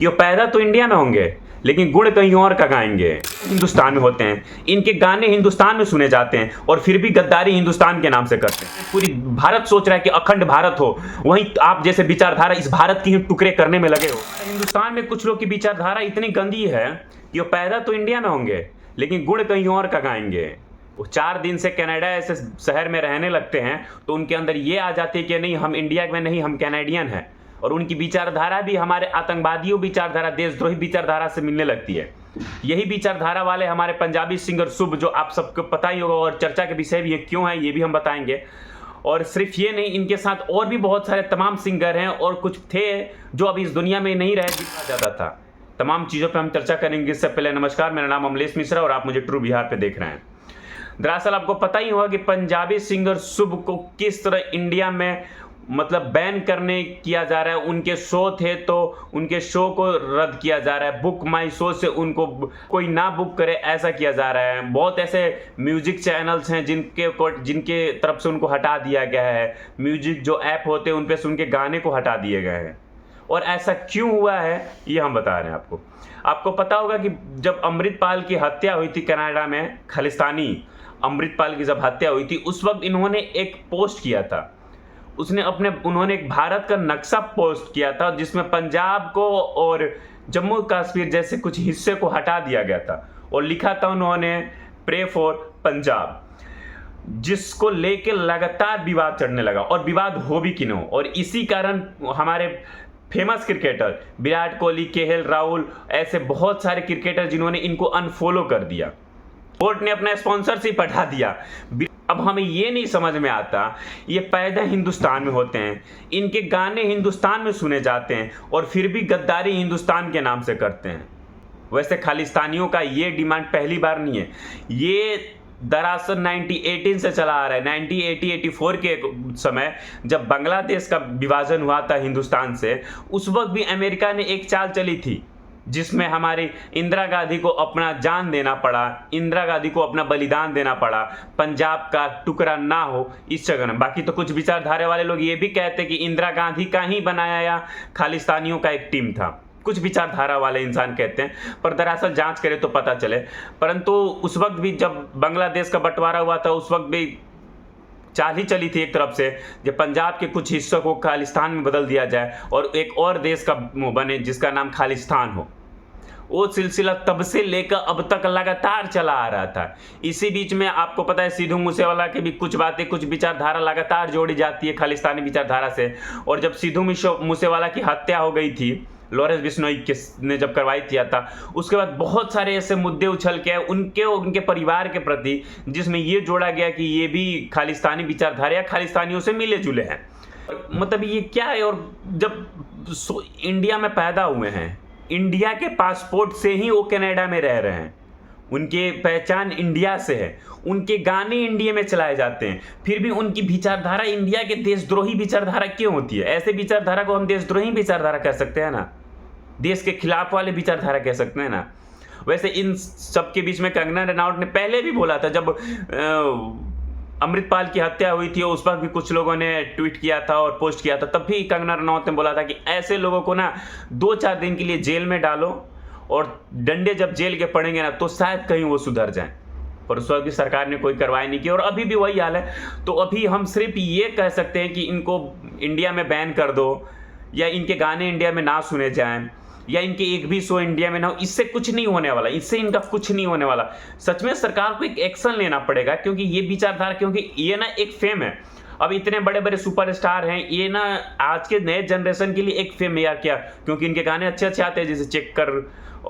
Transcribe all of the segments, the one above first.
ये पैदा तो इंडिया में होंगे लेकिन गुण कहीं और का गाएंगे। हिंदुस्तान में होते हैं, इनके गाने हिंदुस्तान में सुने जाते हैं और फिर भी गद्दारी हिंदुस्तान के नाम से करते हैं। पूरी भारत सोच रहा है कि अखंड भारत हो, वहीं आप जैसे विचारधारा इस भारत की ही टुकड़े करने में लगे हो। हिंदुस्तान में कुछ लोग की विचारधारा इतनी गंदी है कि वो पैदा तो इंडिया में होंगे लेकिन गुण कहीं और का गाएंगे। वो 4 दिन से कनाडा ऐसे शहर में रहने लगते हैं तो उनके अंदर ये आ जाती है कि नहीं, हम इंडिया में नहीं, हम कैनेडियन हैं। और उनकी विचारधारा भी हमारे आतंकवादियों विचारधारा, देशद्रोही विचारधारा से मिलने लगती है। यही विचारधारा वाले हमारे पंजाबी सिंगर शुभ, जो आप सबको पता ही होगा और चर्चा के विषय भी है, क्यों है ये भी हम बताएंगे। और सिर्फ ये नहीं, इनके साथ और भी बहुत सारे तमाम सिंगर हैं और कुछ थे जो अब इस दुनिया में नहीं रहे, जितना ज़्यादा था। तमाम चीज़ों पर हम चर्चा करेंगे। इससे पहले नमस्कार, मेरा नाम अमलेश मिश्रा और आप मुझे ट्रू बिहार पे देख रहे हैं। दरअसल आपको पता ही होगा कि पंजाबी सिंगर शुभ को किस तरह इंडिया में मतलब बैन करने किया जा रहा है। उनके शो थे तो उनके शो को रद्द किया जा रहा है, बुक माई शो से उनको कोई ना बुक करे ऐसा किया जा रहा है। बहुत ऐसे म्यूजिक चैनल्स हैं जिनके तरफ से उनको हटा दिया गया है। म्यूजिक जो ऐप होते हैं उन पे से उनके गाने को हटा दिए गए हैं। और ऐसा क्यों हुआ है ये हम बता रहे हैं आपको। आपको पता होगा कि जब अमृतपाल की हत्या हुई थी कनाडा में, खालिस्तानी अमृतपाल की जब हत्या हुई थी, उस वक्त इन्होंने एक पोस्ट किया था। उन्होंने एक भारत का नक्शा पोस्ट किया था जिसमें पंजाब को और जम्मू कश्मीर जैसे कुछ हिस्से को हटा दिया गया था और लिखा था उन्होंने प्रे फॉर पंजाब, जिसको लेके लगातार विवाद चढ़ने लगा और विवाद हो भी कि न हो। और इसी कारण हमारे famous cricketer Virat Kohli, KL Rahul, ऐसे बहुत सारे क्रिकेटर जिन्होंने इनको अनफॉलो कर दिया। कोर्ट ने अपना स्पॉन्सरशिप हटा दिया। अब हमें ये नहीं समझ में आता, ये पैदा हिंदुस्तान में होते हैं, इनके गाने हिंदुस्तान में सुने जाते हैं और फिर भी गद्दारी हिंदुस्तान के नाम से करते हैं। वैसे खालिस्तानियों का ये डिमांड पहली बार नहीं है, ये दरअसल 1918 से चला आ रहा है। 1984 के समय जब बांग्लादेश का विभाजन हुआ था हिंदुस्तान से, उस वक्त भी अमेरिका ने एक चाल चली थी जिसमें हमारी इंदिरा गांधी को अपना जान देना पड़ा, इंदिरा गांधी को अपना बलिदान देना पड़ा, पंजाब का टुकड़ा ना हो इस जगह में। बाकी तो कुछ विचारधारा वाले लोग ये भी कहते कि इंदिरा गांधी का ही बनाया या खालिस्तानियों का एक टीम था, कुछ विचारधारा वाले इंसान कहते हैं, पर दरअसल जांच करें तो पता चले। परंतु उस वक्त भी जब बांग्लादेश का बंटवारा हुआ था, उस वक्त भी चाल ही चली थी एक तरफ से कि पंजाब के कुछ हिस्सों को खालिस्तान में बदल दिया जाए और एक और देश का बने जिसका नाम खालिस्तान हो। वो सिलसिला तब से लेकर अब तक लगातार चला आ रहा था। इसी बीच में आपको पता है सिद्धू मूसेवाला के भी कुछ बातें, कुछ विचारधारा लगातार जोड़ी जाती है खालिस्तानी विचारधारा से। और जब सिद्धू मूसेवाला की हत्या हो गई थी, लॉरेंस बिश्नोई ने जब करवाई किया था, उसके बाद बहुत सारे ऐसे मुद्दे उछल के आए उनके परिवार के प्रति, जिसमें ये जोड़ा गया कि ये भी खालिस्तानी विचारधारा या खालिस्तानियों से मिले जुले हैं। मतलब ये क्या है। और जब इंडिया में पैदा हुए हैं, इंडिया के पासपोर्ट से ही वो कनाडा में रह रहे हैं, उनके पहचान इंडिया से है, उनके गाने इंडिया में चलाए जाते हैं, फिर भी उनकी विचारधारा इंडिया के देशद्रोही विचारधारा क्यों होती है। ऐसे विचारधारा को हम देशद्रोही विचारधारा कह सकते हैं ना, देश के खिलाफ वाले विचारधारा कह सकते हैं ना। वैसे इन सब के बीच में कंगना रनौत ने पहले भी बोला था, जब अमृतपाल की हत्या हुई थी उस वक्त भी कुछ लोगों ने ट्वीट किया था और पोस्ट किया था, तब भी कंगना रनौत ने बोला था कि ऐसे लोगों को ना 2-4 दिन के लिए जेल में डालो और डंडे जब जेल के पड़ेंगे ना तो शायद कहीं वो सुधर जाएं। पर उस वक्त भी सरकार ने कोई कार्रवाई नहीं की और अभी भी वही हाल है। तो अभी हम सिर्फ ये कह सकते हैं कि इनको इंडिया में बैन कर दो या इनके गाने इंडिया में ना सुने जाएं या इनके एक भी शो इंडिया में ना हो। इससे कुछ नहीं होने वाला, इससे इनका कुछ नहीं होने वाला। सच में सरकार को एक एक्शन लेना पड़ेगा, क्योंकि ये विचारधारा, क्योंकि ये ना एक फेम है। अब इतने बड़े बड़े सुपरस्टार हैं, ये ना आज के नए जनरेशन के लिए एक फेम है यार। क्या, क्योंकि इनके गाने अच्छे अच्छे आते हैं, जैसे चेक कर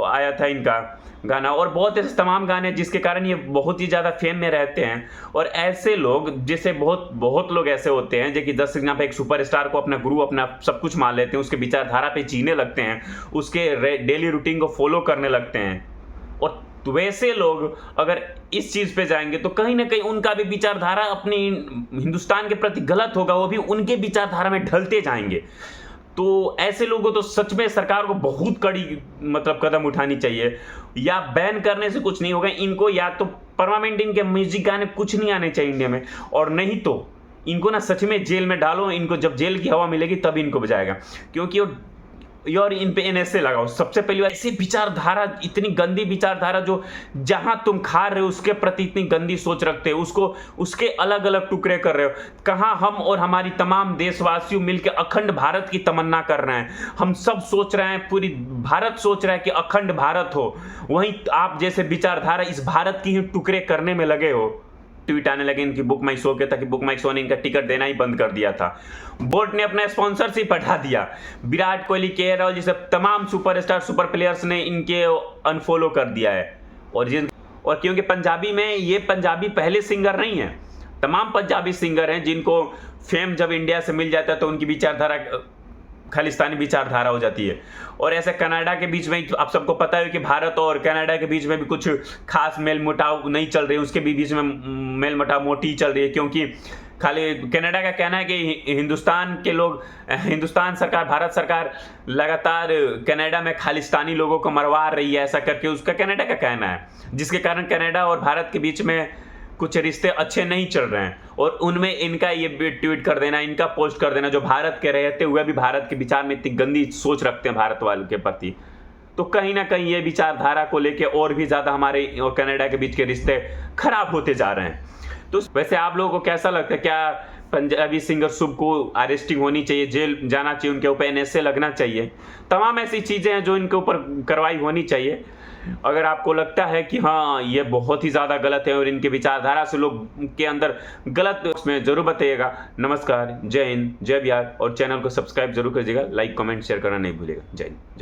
आया था इनका गाना, और बहुत ऐसे तमाम गाने जिसके कारण ये बहुत ही ज़्यादा फेम में रहते हैं। और ऐसे लोग, जैसे बहुत लोग ऐसे होते हैं जो कि 10 यहाँ पे एक सुपरस्टार को अपना गुरु, अपना सब कुछ मान लेते हैं, उसके विचारधारा पे जीने लगते हैं, उसके डेली रूटीन को फॉलो करने लगते हैं। और तो वैसे लोग अगर इस चीज़ पे जाएंगे तो कहीं ना कहीं उनका भी विचारधारा अपनी हिंदुस्तान के प्रति गलत होगा, वो भी उनके विचारधारा में ढलते जाएंगे। तो ऐसे लोगों तो सच में सरकार को बहुत कड़ी मतलब कदम उठानी चाहिए। या बैन करने से कुछ नहीं होगा, इनको या तो परमानेंट इनके म्यूजिक गाने कुछ नहीं आने चाहिए इंडिया में, और नहीं तो इनको ना सच में जेल में डालो। इनको जब जेल की हवा मिलेगी तब इनको बजाएगा, क्योंकि और इन पे NSA लगाओ। सबसे पहली बात, ऐसी विचारधारा, इतनी गंदी विचारधारा जो जहां तुम खा रहे हो उसके प्रति इतनी गंदी सोच रखते हो, उसको उसके अलग अलग टुकड़े कर रहे हो। कहां हम और हमारी तमाम देशवासियों मिलकर अखंड भारत की तमन्ना कर रहे हैं। हम सब सोच रहे हैं, पूरी भारत सोच रहा है कि अखंड भारत हो, वहीं आप जैसे विचारधारा इस भारत की ही टुकड़े करने में लगे हो। ट्वीट आने लगे इनकी बुक माई शो के, ताकि बुक माई शो ने इनका टिकट देना ही बंद कर दिया था। बोर्ड ने अपना स्पॉन्सरशिप हटा दिया। विराट कोहली, के राहुल जैसे तमाम सुपरस्टार सुपर प्लेयर्स ने इनके अनफॉलो कर दिया है। और क्योंकि पंजाबी में ये पंजाबी पहले सिंगर नहीं है, तमाम पंजाबी सिंगर हैं जिनको फेम जब इंडिया से मिल जाता है तो उनकी विचारधारा खालिस्तानी विचारधारा हो जाती है। और ऐसे कनाडा के बीच में आप सबको पता है कि भारत और कनाडा के बीच में भी कुछ खास मेल मुटाव नहीं चल रही है, उसके भी बीच में मेल मुटाव मोटी चल रही है। क्योंकि खाली कनाडा का कहना है कि हिंदुस्तान के लोग, हिंदुस्तान सरकार, भारत सरकार लगातार कनाडा में खालिस्तानी लोगों को मरवा रही है, ऐसा करके उसका कनाडा का कहना है, जिसके कारण कनाडा और भारत के बीच में कुछ रिश्ते अच्छे नहीं चल रहे हैं। और उनमें इनका ये ट्वीट कर देना, इनका पोस्ट कर देना, जो भारत के रहते हुए भी भारत के विचार में इतनी गंदी सोच रखते हैं भारत वालों के प्रति, तो कहीं ना कहीं ये विचारधारा को लेके और भी ज़्यादा हमारे और कनाडा के बीच के रिश्ते खराब होते जा रहे हैं। तो वैसे आप लोगों को कैसा लगता है? क्या पंजाबी सिंगर शुभ को अरेस्टिंग होनी चाहिए, जेल जाना चाहिए, उनके ऊपर NSA लगना चाहिए? तमाम ऐसी चीज़ें हैं जो इनके ऊपर कार्रवाई होनी चाहिए। अगर आपको लगता है कि हाँ ये बहुत ही ज़्यादा गलत है और इनके विचारधारा से लोग के अंदर गलत, उसमें जरूर बताइएगा। नमस्कार, जय हिंद, जय बिहार, और चैनल को सब्सक्राइब जरूर कीजिएगा, लाइक कमेंट शेयर करना नहीं भूलिएगा। जय हिंद।